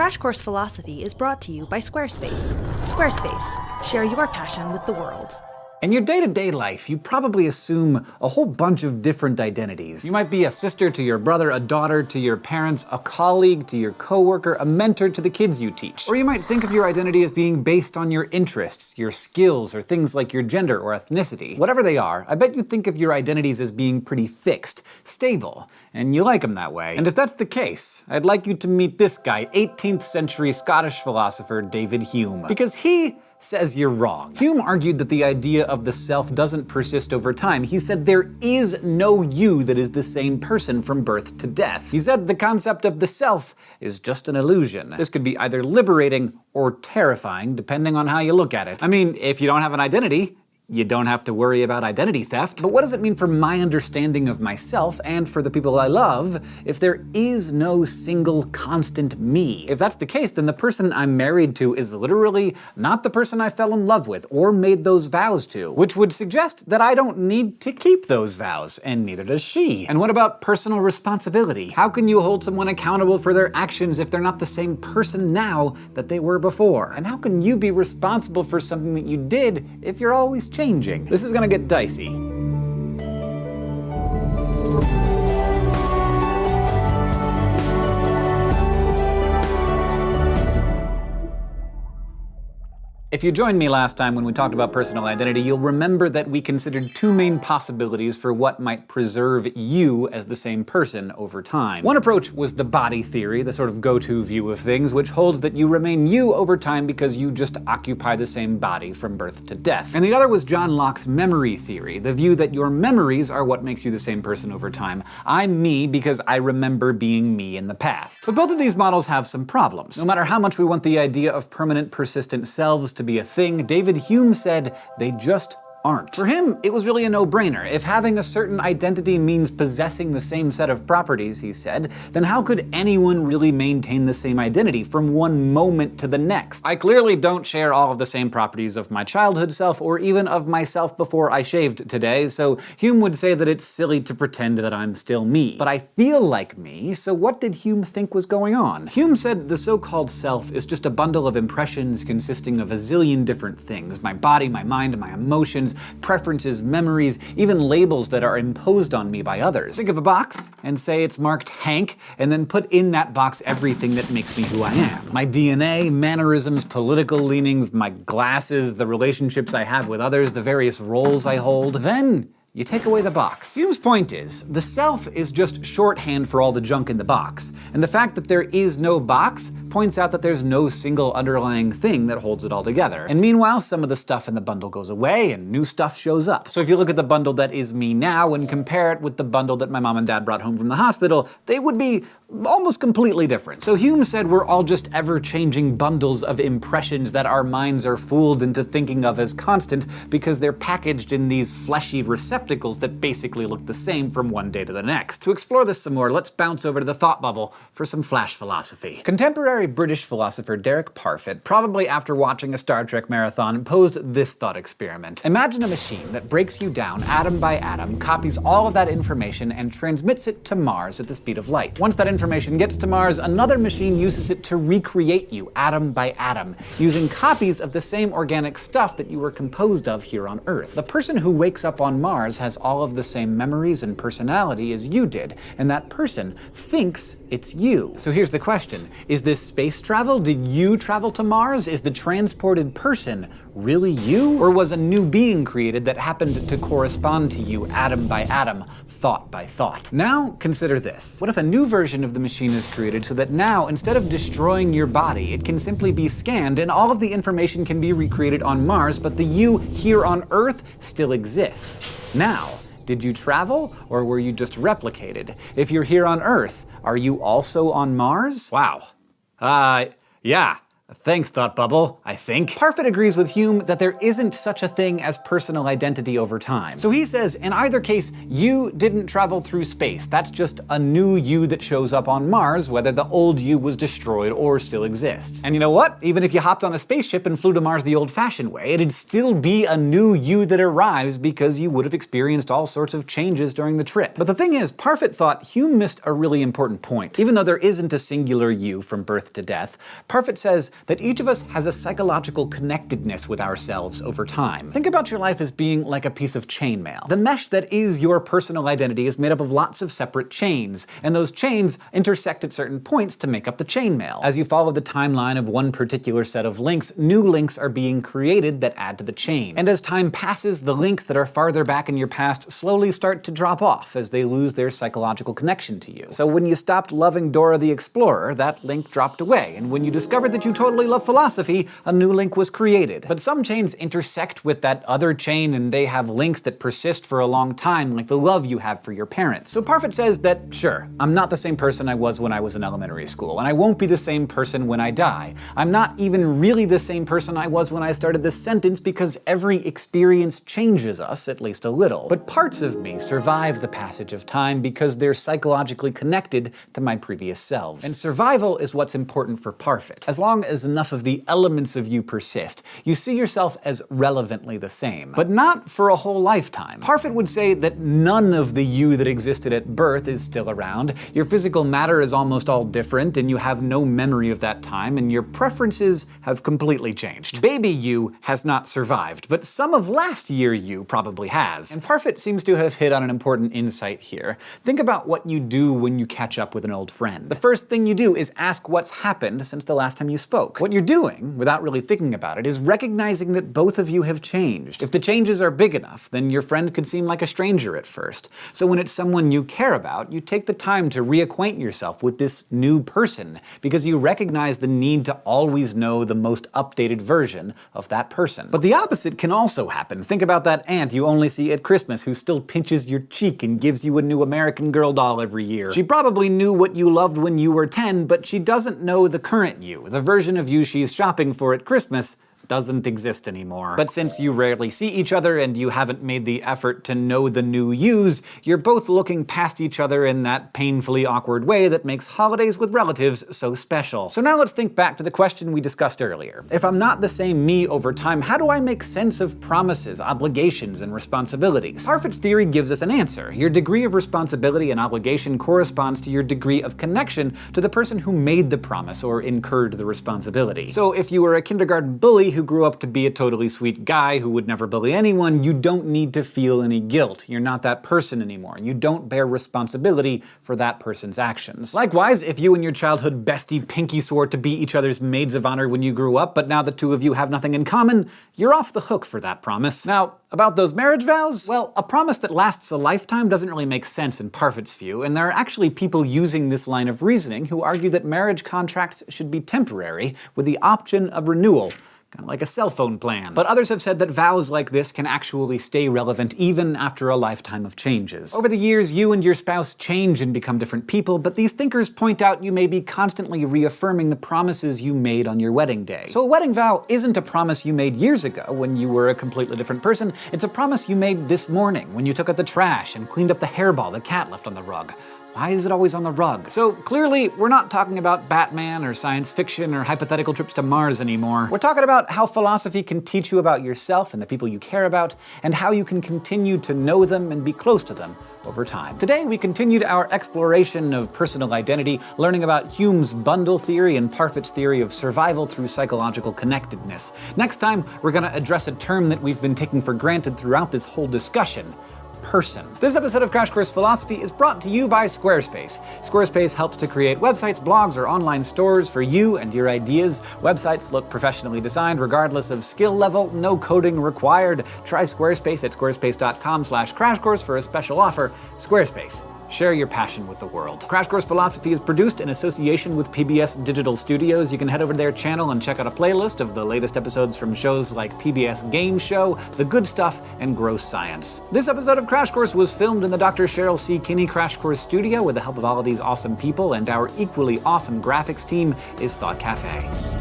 Crash Course Philosophy is brought to you by Squarespace. Squarespace, share your passion with the world. In your day-to-day life, you probably assume a whole bunch of different identities. You might be a sister to your brother, a daughter to your parents, a colleague to your coworker, a mentor to the kids you teach. Or you might think of your identity as being based on your interests, your skills, or things like your gender or ethnicity. Whatever they are, I bet you think of your identities as being pretty fixed, stable, and you like them that way. And if that's the case, I'd like you to meet this guy, 18th century Scottish philosopher David Hume. Because he says you're wrong. Hume argued that the idea of the self doesn't persist over time. He said there is no you that is the same person from birth to death. He said the concept of the self is just an illusion. This could be either liberating or terrifying, depending on how you look at it. I mean, if you don't have an identity, you don't have to worry about identity theft. But what does it mean for my understanding of myself and for the people I love if there is no single constant me? If that's the case, then the person I'm married to is literally not the person I fell in love with or made those vows to, which would suggest that I don't need to keep those vows, and neither does she. And what about personal responsibility? How can you hold someone accountable for their actions if they're not the same person now that they were before? And how can you be responsible for something that you did if you're always changing? This is gonna get dicey. If you joined me last time when we talked about personal identity, you'll remember that we considered two main possibilities for what might preserve you as the same person over time. One approach was the body theory, the sort of go-to view of things, which holds that you remain you over time because you just occupy the same body from birth to death. And the other was John Locke's memory theory, the view that your memories are what makes you the same person over time. I'm me because I remember being me in the past. But both of these models have some problems. No matter how much we want the idea of permanent, persistent selves to be a thing, David Hume said they just aren't. For him, it was really a no-brainer. If having a certain identity means possessing the same set of properties, he said, then how could anyone really maintain the same identity from one moment to the next? I clearly don't share all of the same properties of my childhood self or even of myself before I shaved today, so Hume would say that it's silly to pretend that I'm still me. But I feel like me, so what did Hume think was going on? Hume said the so-called self is just a bundle of impressions consisting of a zillion different things. My body, my mind, my emotions, preferences, memories, even labels that are imposed on me by others. Think of a box and say it's marked Hank, and then put in that box everything that makes me who I am. My DNA, mannerisms, political leanings, my glasses, the relationships I have with others, the various roles I hold. Then you take away the box. Hume's point is, the self is just shorthand for all the junk in the box, and the fact that there is no box points out that there's no single underlying thing that holds it all together. And meanwhile, some of the stuff in the bundle goes away and new stuff shows up. So if you look at the bundle that is me now and compare it with the bundle that my mom and dad brought home from the hospital, they would be almost completely different. So Hume said we're all just ever-changing bundles of impressions that our minds are fooled into thinking of as constant because they're packaged in these fleshy receptacles that basically look the same from one day to the next. To explore this some more, let's bounce over to the thought bubble for some flash philosophy. Contemporary British philosopher Derek Parfit, probably after watching a Star Trek marathon, posed this thought experiment. Imagine a machine that breaks you down atom by atom, copies all of that information, and transmits it to Mars at the speed of light. Once that information gets to Mars, another machine uses it to recreate you atom by atom, using copies of the same organic stuff that you were composed of here on Earth. The person who wakes up on Mars has all of the same memories and personality as you did, and that person thinks it's you. So here's the question. Is this space travel? Did you travel to Mars? Is the transported person really you? Or was a new being created that happened to correspond to you atom by atom, thought by thought? Now, consider this. What if a new version of the machine is created so that now, instead of destroying your body, it can simply be scanned and all of the information can be recreated on Mars, but the you here on Earth still exists? Now, did you travel, or were you just replicated? If you're here on Earth, are you also on Mars? Wow. Yeah. Thanks, Thought Bubble, I think. Parfit agrees with Hume that there isn't such a thing as personal identity over time. So he says, in either case, you didn't travel through space. That's just a new you that shows up on Mars, whether the old you was destroyed or still exists. And you know what? Even if you hopped on a spaceship and flew to Mars the old-fashioned way, it'd still be a new you that arrives because you would have experienced all sorts of changes during the trip. But the thing is, Parfit thought Hume missed a really important point. Even though there isn't a singular you from birth to death, Parfit says that each of us has a psychological connectedness with ourselves over time. Think about your life as being like a piece of chainmail. The mesh that is your personal identity is made up of lots of separate chains, and those chains intersect at certain points to make up the chainmail. As you follow the timeline of one particular set of links, new links are being created that add to the chain. And as time passes, the links that are farther back in your past slowly start to drop off as they lose their psychological connection to you. So when you stopped loving Dora the Explorer, that link dropped away, and when you discovered that you totally love philosophy, a new link was created. But some chains intersect with that other chain, and they have links that persist for a long time, like the love you have for your parents. So Parfit says that, sure, I'm not the same person I was when I was in elementary school, and I won't be the same person when I die. I'm not even really the same person I was when I started this sentence because every experience changes us, at least a little. But parts of me survive the passage of time because they're psychologically connected to my previous selves. And survival is what's important for Parfit. As long as enough of the elements of you persist, you see yourself as relevantly the same. But not for a whole lifetime. Parfit would say that none of the you that existed at birth is still around. Your physical matter is almost all different, and you have no memory of that time, and your preferences have completely changed. Baby you has not survived, but some of last year you probably has. And Parfit seems to have hit on an important insight here. Think about what you do when you catch up with an old friend. The first thing you do is ask what's happened since the last time you spoke. What you're doing, without really thinking about it, is recognizing that both of you have changed. If the changes are big enough, then your friend could seem like a stranger at first. So when it's someone you care about, you take the time to reacquaint yourself with this new person, because you recognize the need to always know the most updated version of that person. But the opposite can also happen. Think about that aunt you only see at Christmas who still pinches your cheek and gives you a new American Girl doll every year. She probably knew what you loved when you were 10, but she doesn't know the current you. The version of you she's shopping for at Christmas doesn't exist anymore. But since you rarely see each other and you haven't made the effort to know the new yous, you're both looking past each other in that painfully awkward way that makes holidays with relatives so special. So now let's think back to the question we discussed earlier. If I'm not the same me over time, how do I make sense of promises, obligations, and responsibilities? Parfit's theory gives us an answer. Your degree of responsibility and obligation corresponds to your degree of connection to the person who made the promise or incurred the responsibility. So if you were a kindergarten bully who grew up to be a totally sweet guy who would never bully anyone, you don't need to feel any guilt. You're not that person anymore. You don't bear responsibility for that person's actions. Likewise, if you and your childhood bestie Pinky swore to be each other's maids of honor when you grew up, but now the two of you have nothing in common, you're off the hook for that promise. Now, about those marriage vows? Well, a promise that lasts a lifetime doesn't really make sense in Parfit's view, and there are actually people using this line of reasoning who argue that marriage contracts should be temporary with the option of renewal. Kind of like a cell phone plan. But others have said that vows like this can actually stay relevant even after a lifetime of changes. Over the years, you and your spouse change and become different people, but these thinkers point out you may be constantly reaffirming the promises you made on your wedding day. So a wedding vow isn't a promise you made years ago when you were a completely different person. It's a promise you made this morning when you took out the trash and cleaned up the hairball the cat left on the rug. Why is it always on the rug? So clearly, we're not talking about Batman or science fiction or hypothetical trips to Mars anymore. We're talking about how philosophy can teach you about yourself and the people you care about, and how you can continue to know them and be close to them over time. Today, we continued our exploration of personal identity, learning about Hume's bundle theory and Parfit's theory of survival through psychological connectedness. Next time, we're gonna address a term that we've been taking for granted throughout this whole discussion: person. This episode of Crash Course Philosophy is brought to you by Squarespace. Squarespace helps to create websites, blogs, or online stores for you and your ideas. Websites look professionally designed regardless of skill level, no coding required. Try Squarespace at squarespace.com/crashcourse for a special offer. Squarespace. Share your passion with the world. Crash Course Philosophy is produced in association with PBS Digital Studios. You can head over to their channel and check out a playlist of the latest episodes from shows like PBS Game Show, The Good Stuff, and Gross Science. This episode of Crash Course was filmed in the Dr. Cheryl C. Kinney Crash Course studio with the help of all of these awesome people, and our equally awesome graphics team is Thought Cafe.